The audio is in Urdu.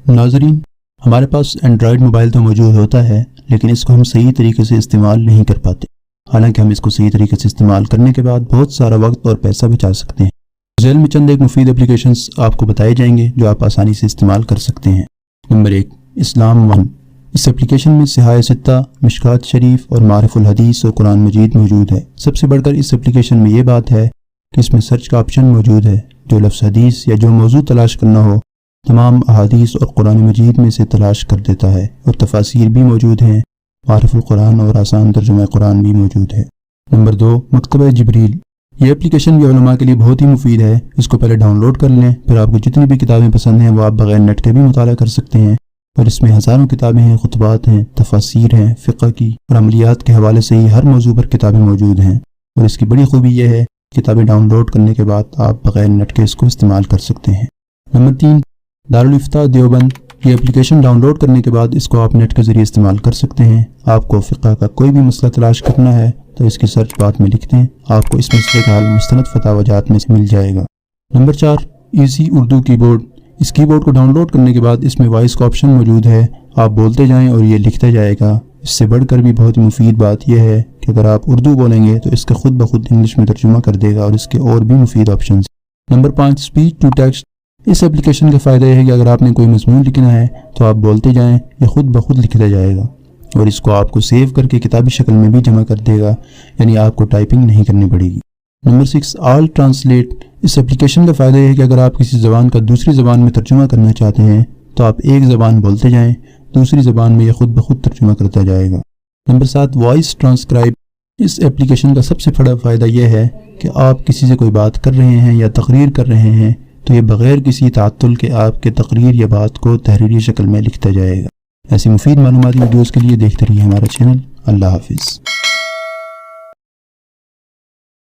ناظرین، ہمارے پاس اینڈرائیڈ موبائل تو موجود ہوتا ہے، لیکن اس کو ہم صحیح طریقے سے استعمال نہیں کر پاتے، حالانکہ ہم اس کو صحیح طریقے سے استعمال کرنے کے بعد بہت سارا وقت اور پیسہ بچا سکتے ہیں۔ ذیل میں چند ایک مفید اپلیکیشنز آپ کو بتائے جائیں گے جو آپ آسانی سے استعمال کر سکتے ہیں۔ نمبر 1، اسلام ون۔ اس اپلیکیشن میں صحاح ستہ، مشکات شریف اور معارف الحدیث اور قرآن مجید موجود ہے۔ سب سے بڑھ کر اس اپلیکیشن میں یہ بات ہے کہ اس میں سرچ کا آپشن موجود ہے، جو لفظ حدیث یا جو موضوع تلاش کرنا ہو تمام احادیث اور قرآن مجید میں سے تلاش کر دیتا ہے، اور تفاسیر بھی موجود ہیں، معارف القرآن اور آسان ترجمہ قرآن بھی موجود ہے۔ نمبر 2، مکتبہ جبریل۔ یہ اپلیکیشن بھی علماء کے لیے بہت ہی مفید ہے۔ اس کو پہلے ڈاؤن لوڈ کر لیں، پھر آپ کو جتنی بھی کتابیں پسند ہیں وہ آپ بغیر نیٹ کے بھی مطالعہ کر سکتے ہیں، اور اس میں ہزاروں کتابیں ہیں، خطبات ہیں، تفاسیر ہیں، فقہ کی اور عملیات کے حوالے سے ہی ہر موضوع پر کتابیں موجود ہیں، اور اس کی بڑی خوبی یہ ہے کتابیں ڈاؤن لوڈ کرنے کے بعد آپ بغیر نیٹ کے اس کو استعمال کر سکتے ہیں۔ نمبر 3، دارالافتاء دیوبند۔ یہ اپلیکیشن ڈاؤن لوڈ کرنے کے بعد اس کو آپ نیٹ کے ذریعے استعمال کر سکتے ہیں۔ آپ کو فقہ کا کوئی بھی مسئلہ تلاش کرنا ہے تو اس کی سرچ بار میں لکھ دیں، آپ کو اس مسئلے کا حل مستند فتاوی جات میں سے مل جائے گا۔ نمبر 4، ایزی اردو کی بورڈ۔ اس کی بورڈ کو ڈاؤن لوڈ کرنے کے بعد اس میں وائس کا آپشن موجود ہے، آپ بولتے جائیں اور یہ لکھتا جائے گا۔ اس سے بڑھ کر بھی بہت مفید بات یہ ہے کہ اگر آپ اردو بولیں گے تو اس کا خود بخود انگلش میں ترجمہ کر دے گا، اور اس کے اور بھی مفید options. Number 5، speech to text. اس اپلیکیشن کا فائدہ یہ ہے کہ اگر آپ نے کوئی مضمون لکھنا ہے تو آپ بولتے جائیں، یہ خود بخود لکھتا جائے گا، اور اس کو آپ کو سیو کر کے کتابی شکل میں بھی جمع کر دے گا، یعنی آپ کو ٹائپنگ نہیں کرنی پڑے گی۔ نمبر 6، آل ٹرانسلیٹ۔ اس اپلیکیشن کا فائدہ یہ ہے کہ اگر آپ کسی زبان کا دوسری زبان میں ترجمہ کرنا چاہتے ہیں تو آپ ایک زبان بولتے جائیں، دوسری زبان میں یہ خود بخود ترجمہ کرتا جائے گا۔ Number 7، voice transcribe. اس اپلیکیشن کا سب سے بڑا فائدہ یہ ہے کہ آپ کسی سے کوئی بات کر رہے ہیں یا تقریر کر رہے ہیں تو یہ بغیر کسی تعطل کے آپ کے تقریر یا بات کو تحریری شکل میں لکھتا جائے گا۔ ایسی مفید معلوماتی ویڈیوز کے لیے دیکھتے رہیے ہمارا چینل۔ اللہ حافظ۔